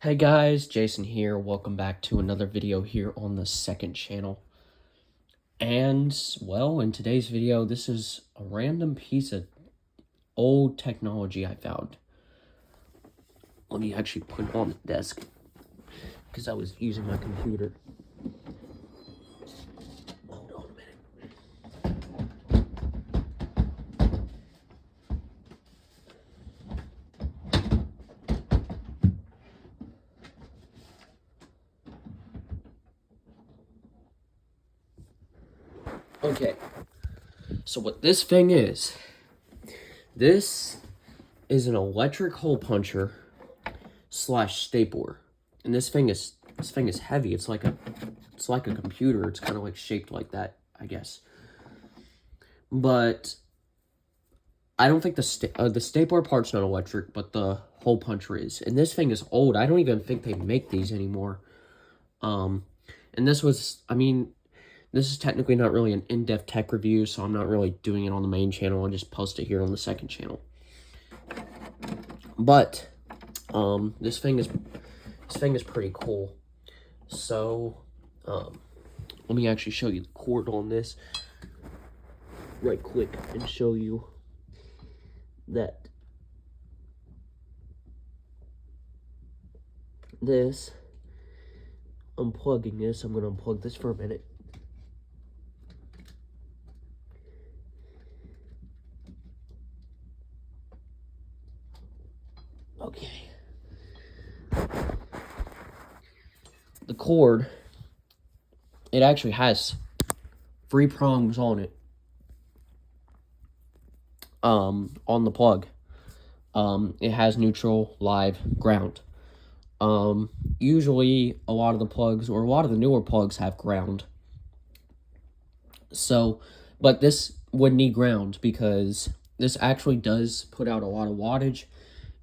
Hey guys, Jason here. Welcome back to another video here on the second channel. And, well, in today's video, this is a random piece of old technology I found. Let me actually put it on the desk, because I was using my computer. Hold on a minute. Okay, so what this thing is an electric hole puncher slash stapler, and this thing is heavy. It's like a computer. It's kind of like shaped like that, I guess. But I don't think the stapler part's not electric, but the hole puncher is. And this thing is old. I don't even think they make these anymore. And this was, I mean, this is technically not really an in-depth tech review, so I'm not really doing it on the main channel. I'll just post it here on the second channel. But this thing is pretty cool. So let me actually show you the cord on this. Right click and show you that this, unplugging this, I'm going to unplug this for a minute. Okay. The cord, it actually has 3 prongs on it. On the plug. It has neutral, live, ground. Usually a lot of the plugs, or a lot of the newer plugs, have ground. So, but this would need ground because this actually does put out a lot of wattage,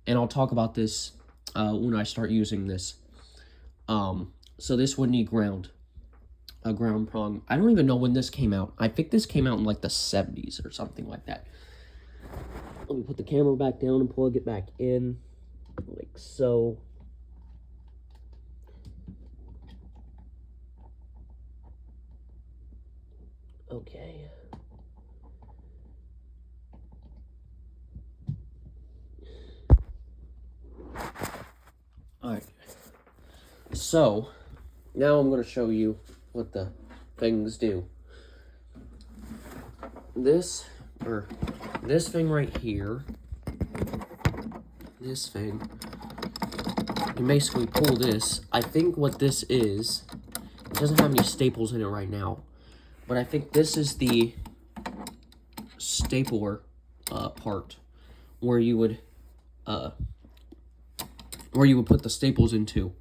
and I'll talk about this when I start using this. So this would need ground, a ground prong. I don't even know when this came out. I think this came out in like the 70s or something like that. Let me put the camera back down and plug it back in, like so. Okay. Alright. So, now I'm going to show you what the things do. This thing right here, this thing, you basically pull this. I think what this is, it doesn't have any staples in it right now, but I think this is the stapler part where you would put the staples into.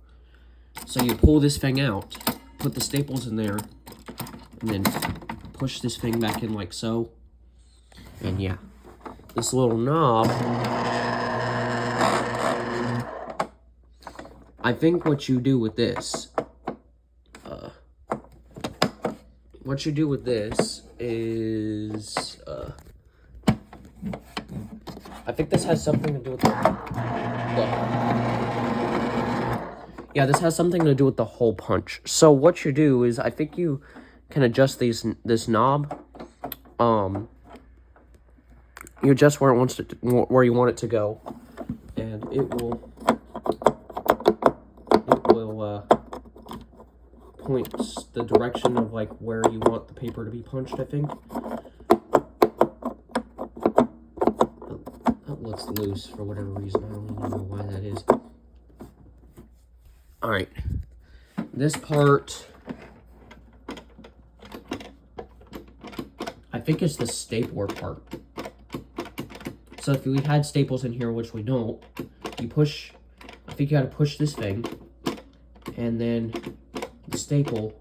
So you pull this thing out, put the staples in there, and then push this thing back in like so. And yeah, this little knob, I think what you do with this, is, I think this has something to do with this has something to do with the hole punch. So what you do is, I think you can adjust this knob. You adjust where you want it to go, and it will point the direction of like where you want the paper to be punched, I think. That looks loose for whatever reason. I don't even know why that is. Alright. This part, I think it's the stapler part. So if we had staples in here, which we don't, you push, I think you gotta push this thing, and then the staple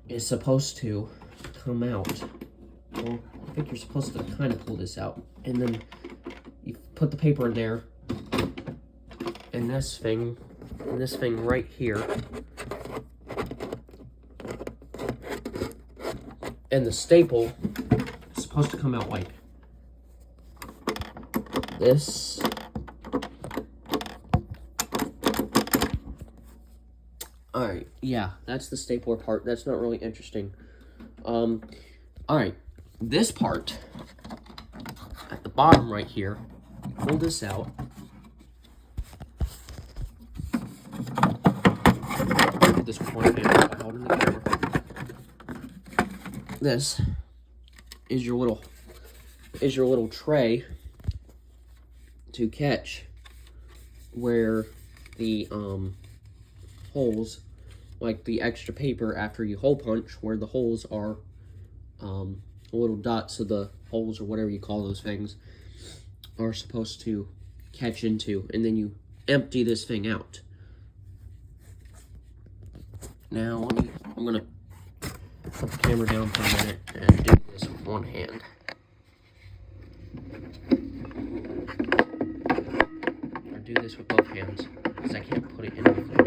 is supposed to come out. Well, I think you're supposed to kind of pull this out, and then you put the paper in there, and this thing right here, and the staple is supposed to come out like this, Alright, yeah, that's the stapler part. That's not really interesting. Alright, this part, at the bottom right here, pull this out. Do this with one hand by holding the camera. This is your little tray to catch where the holes, like the extra paper after you hole punch, where the holes are little dots of the holes or whatever you call those things are supposed to catch into, and then you empty this thing out. Now I'm gonna put the camera down for a minute and do this with one hand. Or do this with both hands, because I can't put it in the floor.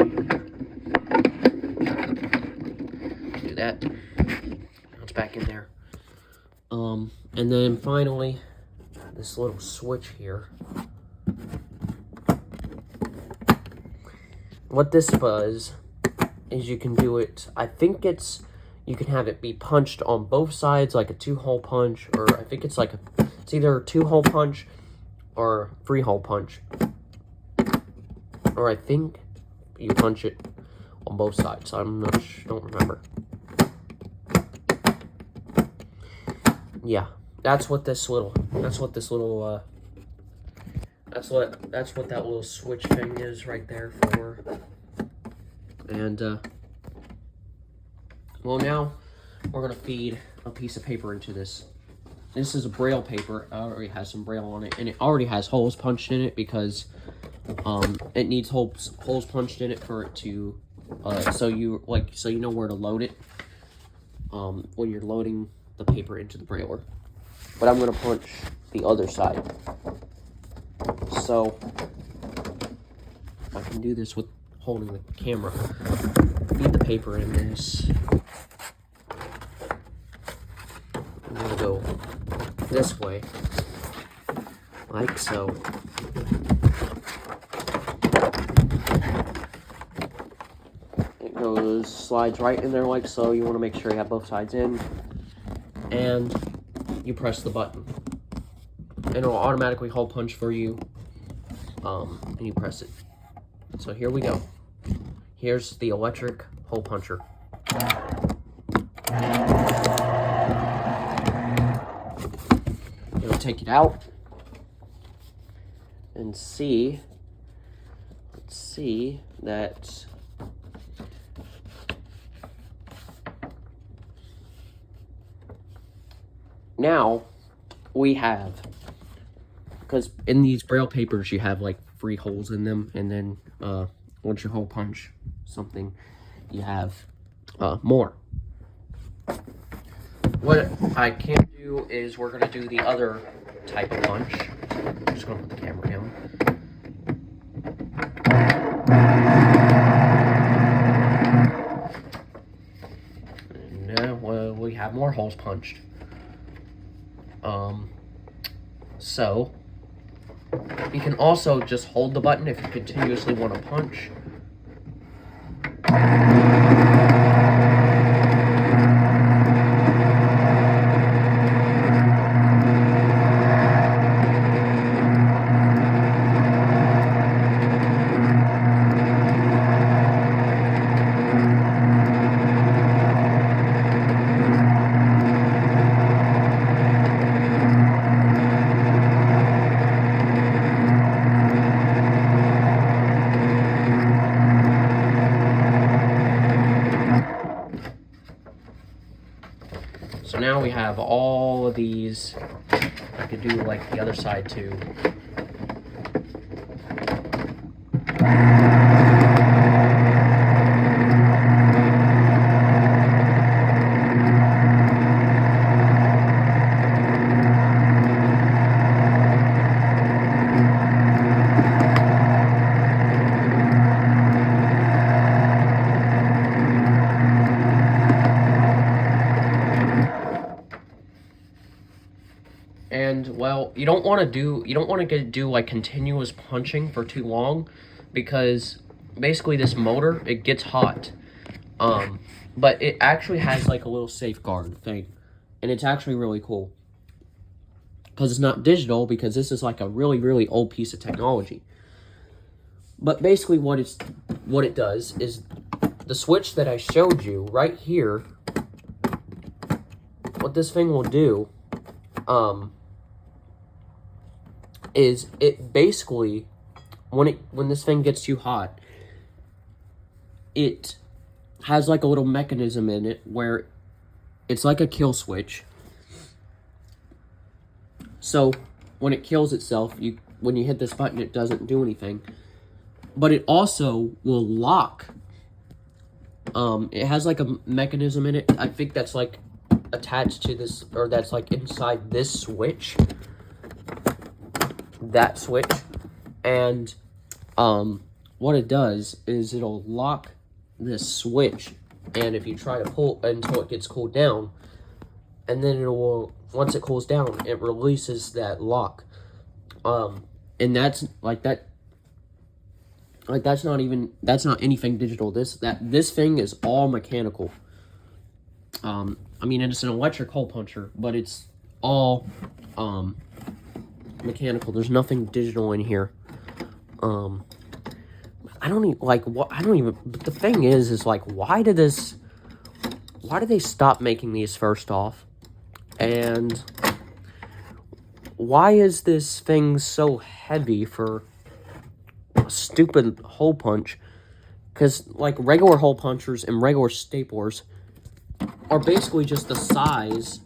Do that. Now it's back in there. And then finally, this little switch here. What this does is you can do it, I think you can have it be punched on both sides, like a 2-hole punch, or I think it's either a 2-hole punch or 3-hole punch. Or I think you punch it on both sides. Don't remember. Yeah, that's what that little switch thing is right there for. And well, now we're gonna feed a piece of paper into this. This is a Braille paper. It already has some Braille on it, and it already has holes punched in it because it needs holes punched in it for it to so you know where to load it when you're loading the paper into the Brailler. But I'm gonna punch the other side, so I can do this with holding the camera. Feed the paper in this. I'm gonna go this way, like so. It slides right in there like so. You want to make sure you have both sides in, and you press the button, and it'll automatically hole punch for you, and you press it. So here we go. Here's the electric hole puncher. It'll take it out and let's see that now we have, because in these Braille papers you have like 3 holes in them, and then once you hole punch something, you have more. What I can do is we're gonna do the other type of punch. I'm just gonna put the camera down. And well, we have more holes punched. So you can also just hold the button if you continuously want to punch. So now we have all of these. I could do like the other side too. And well, you don't want to do like continuous punching for too long, because basically this motor, it gets hot. But it actually has like a little safeguard thing. And it's actually really cool. Because it's not digital, because this is like a really, really old piece of technology. But basically what it does is the switch that I showed you right here, what this thing will do, is it basically, when this thing gets too hot, it has like a little mechanism in it where it's like a kill switch. So when it kills itself, when you hit this button, it doesn't do anything. But it also will lock. It has like a mechanism in it. I think that's like attached to this, or that's like inside this switch. That switch. And what it does is it'll lock this switch, and if you try to pull until it gets cooled down, and then it will, once it cools down, it releases that lock. And that's like that. Like that's not anything digital. This thing is all mechanical. I mean, it's an electric hole puncher, but it's all mechanical. There's nothing digital in here. I don't even but the thing is like, why did they stop making these first off? And why is this thing so heavy for a stupid hole punch? Because like regular hole punchers and regular staplers are basically just the size,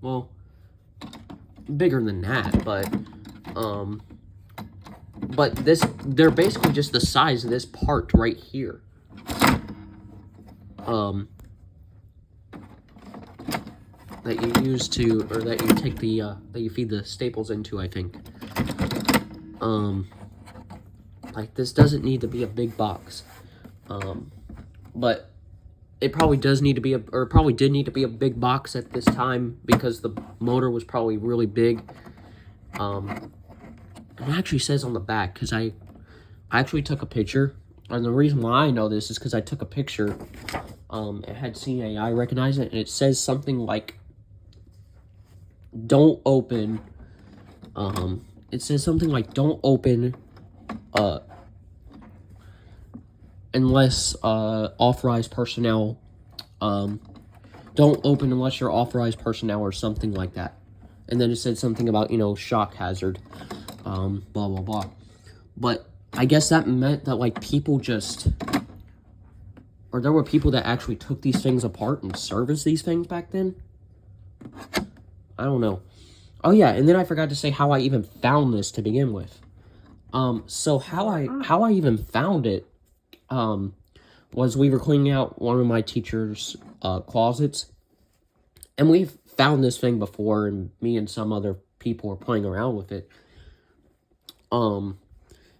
well, bigger than that, but they're basically just the size of this part right here. That you use to, or that you take the, that you feed the staples into, I think. Like, this doesn't need to be a big box. But it probably does need to be or probably did need to be a big box at this time, because the motor was probably really big. It actually says on the back, because I actually took a picture, and the reason why I know this is because I took a picture. It had CAI recognize it, and it says something like, don't open, it says something like, don't open, unless, authorized personnel, don't open unless you're authorized personnel, or something like that. And then it said something about, shock hazard, blah, blah, blah. But I guess that meant that, like, people just, or there were people that actually took these things apart and serviced these things back then. I don't know. Oh yeah, and then I forgot to say how I even found this to begin with. So how I even found it, was we were cleaning out one of my teacher's, closets, and we've found this thing before, and me and some other people were playing around with it. And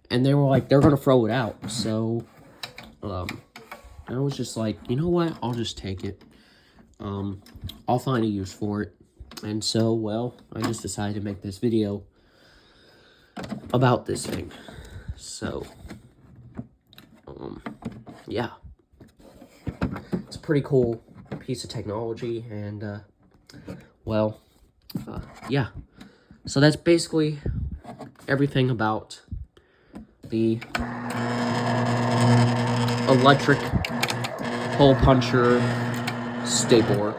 they were like, they're gonna throw it out, so, I was just like, you know what, I'll just take it. I'll find a use for it. And so, well, I just decided to make this video about this thing. So, yeah. It's a pretty cool piece of technology, and, well, yeah. So that's basically everything about the electric hole puncher stapler.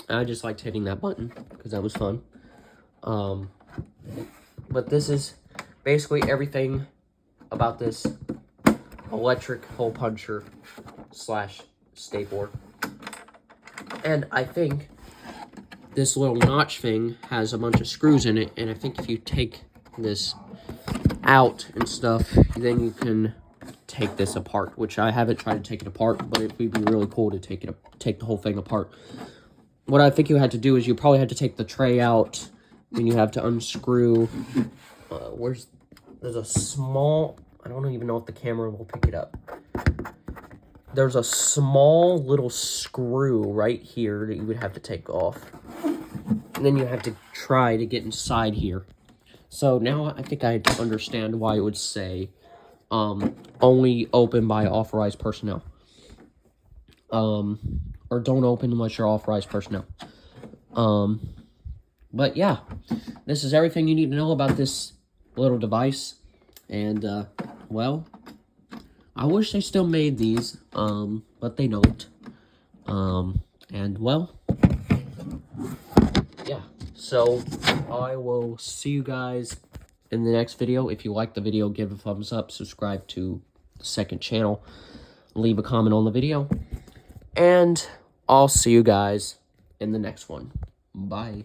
I just liked hitting that button because that was fun. But this is basically everything about this electric hole puncher slash stapler. And I think this little notch thing has a bunch of screws in it, and I think if you take this out and stuff, then you can take this apart, which I haven't tried to take it apart, but it would be really cool to take the whole thing apart. What I think you had to do is you probably had to take the tray out, and you have to unscrew, there's a small, I don't even know if the camera will pick it up. There's a small little screw right here that you would have to take off. And then you have to try to get inside here. So now I think I understand why it would say only open by authorized personnel. Or don't open unless you're authorized personnel. But yeah, this is everything you need to know about this little device. And, well, I wish they still made these, but they don't. And, well, yeah. So, I will see you guys in the next video. If you like the video, give a thumbs up, subscribe to the second channel, leave a comment on the video, and I'll see you guys in the next one. Bye.